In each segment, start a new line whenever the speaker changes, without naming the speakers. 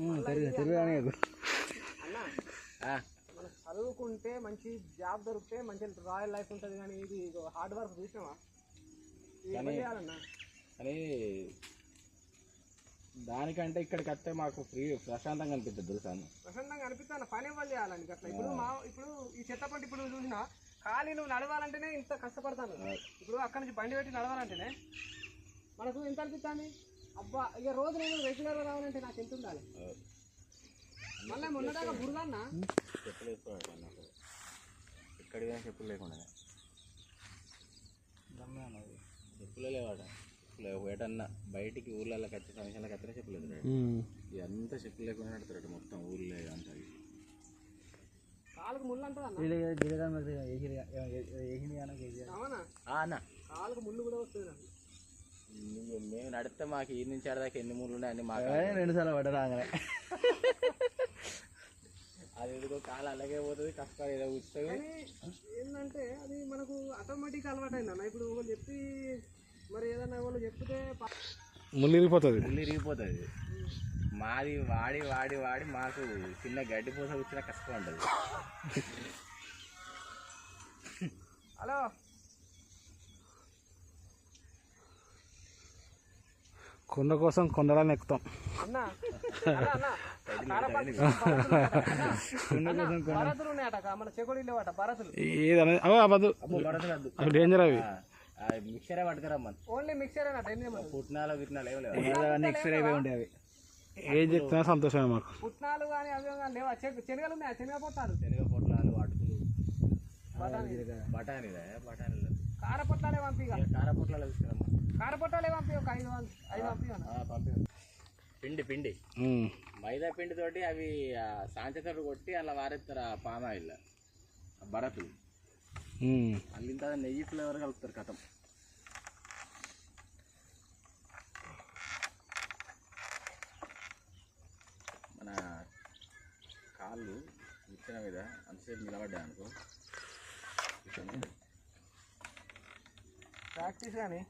మనం చదువుకుంటే మంచి జాబ్ దొరికితే మంచి రాయల్ లైఫ్ ఉంటుంది, కానీ ఇది హార్డ్ వర్క్ చూసినావా చేయాలన్నా.
కానీ దానికంటే ఇక్కడికి వస్తే మాకు ఫ్రీ ప్రశాంతంగా అనిపిస్తుంది తెలుసా?
ప్రశాంతంగా అనిపిస్తుంది, పని ఇవ్వాలి చేయాలండి అట్లా. ఇప్పుడు ఈ చెత్త పంట ఇప్పుడు చూసినా ఖాళీ నువ్వు నడవాలంటేనే ఇంత కష్టపడతాను. ఇప్పుడు అక్కడ నుంచి బండి పెట్టి నడవాలంటేనే మనకు ఎంత అనిపిస్తుంది. అబ్బా ఇక రోజు నేను రెగ్యులర్గా రావాలంటే నాకు ఎంత ఉండాలి. మళ్ళీ మొన్నదాకా బురదన్నా
చెప్పులు వేసుకోవాలి నాకు ఎక్కడి చెప్పులు లేకుండా చెప్పులే లేవాడ ఏటన్నా బయటికి ఊళ్ళకి వచ్చే ఫంక్షన్లకు వచ్చినా చెప్పులు ఎదురాడు. ఇదంతా చెప్పులు లేకుండా నడుతున్నాడు మొత్తం ఊళ్ళో అంతా.
కాలుకు ముళ్ళు అంటుందన్నా, కాలుకు ముళ్ళు కూడా వస్తుంది.
మేము నడితే మాకు ఈ నుంచి ఆడదాకా ఎన్ని ముళ్ళు ఉన్నాయని మాకు
2 సార్లు పడ్డ రాగానే
అది
ఎందుకో కాలు అలాగే పోతుంది, కష్టాలు ఏదో కూర్చొని.
ఏంటంటే అది మనకు ఆటోమేటిక్ అలవాటు అయిందన్న. ఇప్పుడు ఒకళ్ళు చెప్పి మరి ఏదన్నా వాళ్ళు చెప్తే
ముళ్ళు ఇరిగిపోతుంది.
మాది వాడి వాడి వాడి మాకు చిన్న గడ్డి పూస వచ్చినా కష్టం ఉంటుంది.
హలో
కొండ కోసం కొండలని ఎక్కుతాం
అన్నా.
డేంజర్ అవి
మిక్సరే పట్టుకురమ్మా.
ఓన్లీ మిక్సర్
పుట్నాలు గిట్నాలు
మిక్సర్ అయిపోయి ఉంటాయి. అవి ఏం చెప్తున్నా సంతోషమే మాకు.
పుట్నాలు కానీ అవి లేవా? శనగలు ఉన్నాయా? శనగ పొట్లాలు,
శనగ పొట్లాలు, అటుకులు,
బఠానీలు,
కార
పొట్లాలే పంపి.
కార పొట్లాలు తీసుకురమ్మా.
కార పొట్లాలే పంపి, ఒక 5 పంపి.
పిండి పిండి మైదా పిండి తోటి అవి సాంచతోటి కొట్టి అలా వారేస్తారు. ఆ పామాయిల్ బరతులు అల్లింత నెయ్యి ఫ్లేవర్ కలుపుతారు. కథం మన కాళ్ళు ఇచ్చిన మీద అంతసేపు నిలబడ్డాయి అనుకో.
ప్రాక్టీస్ కానీ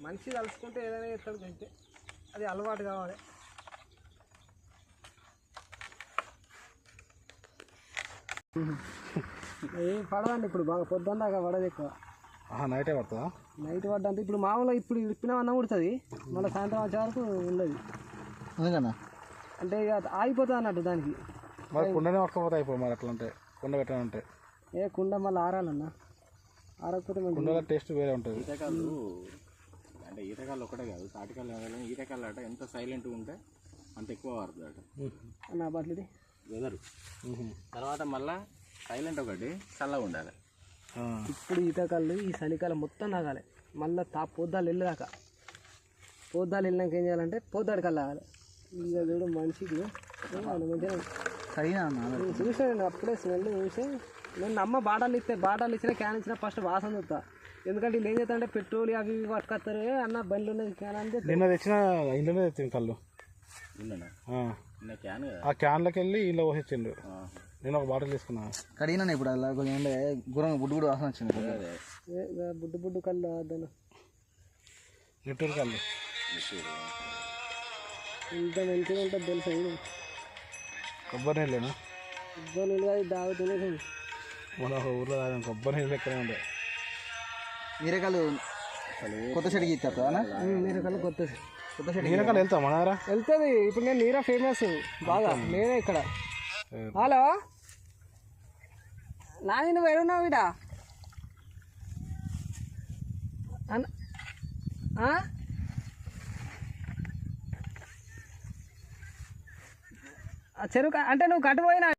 మనిషి కలుసుకుంటే ఏదైనా ఎక్కడ తింటే అది అలవాటు కావాలి. ఏం పడదండి ఇప్పుడు, బాగా పొద్దున్న దాకా పడదు ఎక్కువ.
నైటే పడుతుందా?
నైట్ పడ్డంటే ఇప్పుడు మామూలుగా ఇప్పుడు ఇప్పినామన్నా ఉడుతుంది, మళ్ళీ సాయంత్రం వచ్చే వరకు ఉండదు.
అందుకన్నా
అంటే ఇక ఆగిపోతుంది అన్నట్టు దానికి.
మరి కుండనే పట్టుకోపోతే అయిపో. మరి అట్లా అంటే కుండ పెట్టాలంటే
కుండ మళ్ళీ ఆరాలన్నా, ఆరకపోతే
కుండలో టేస్ట్ వేరే ఉంటుంది.
ఈతకాళ్ళు అంటే ఈతకాళ్ళు ఒకటే కాదు, తాటికాళ్ళు ఈతకాళ్ళు అట ఎంత సైలెంట్గా ఉంటే అంత ఎక్కువ పడుతుంది అట
నా బట్టలు
వెదరు. తర్వాత మళ్ళీ సైలెంట్ ఒకటి చల్లగా ఉండాలి.
ఇప్పుడు ఈతకాళ్ళు ఈ చలికాలం మొత్తం తాగాలి. మళ్ళీ పొద్దాలు వెళ్ళాక వెళ్ళినాక ఏం చేయాలంటే పొద్దాడికి వెళ్ళాలి. ఇక చూడు మనిషికి మంచిగా చూసాను అప్పుడే స్మెల్ చూసి నేను అమ్మ బాటలు ఇచ్చినా క్యాన్ ఇచ్చినా ఫస్ట్ వాసన చూస్తా. ఎందుకంటే వీళ్ళు ఏం చేస్తా అంటే పెట్రోల్ అవి పట్టుకొస్తారు అన్న బండ్లు ఉన్నది క్యాన్ అంటే.
నిన్న తెచ్చిన ఇంట్లోనే తెచ్చింది కళ్ళు. ఆ క్యాన్లోకి వెళ్ళి ఇంట్లో పోసిచ్చిండు. నేను ఒక బాటిల్ తీసుకున్నా, కడిగినా. ఇప్పుడు అలా కొంచెం గురం బుడ్డు వాసన వచ్చింది.
బుడ్డు కళ్ళు అద్దను
నిట్టూరు కళ్ళు
ఇంత మంచిగా ఉంటుంది తెలుసా?
కొబ్బరి నీళ్ళేనా?
కొబ్బరి నీళ్ళు అది తాగుతున్నా.
మన ఊర్లో కొబ్బరి నీళ్ళు ఎక్కడే ఉంటాయి.
నీరకాలు కొత్త చెడికి ఇస్తా.
నీరకాలు కొత్త
నీరకాలు వెళ్తా మన
వెళ్తుంది. ఇప్పుడు నేను నీరా ఫేమస్ బాగా, నేనే ఇక్కడ. హలో నాని, నువ్వు ఎడున్నావు ఇడా? చెరుకు అంటే నువ్వు కట్టుపోయినా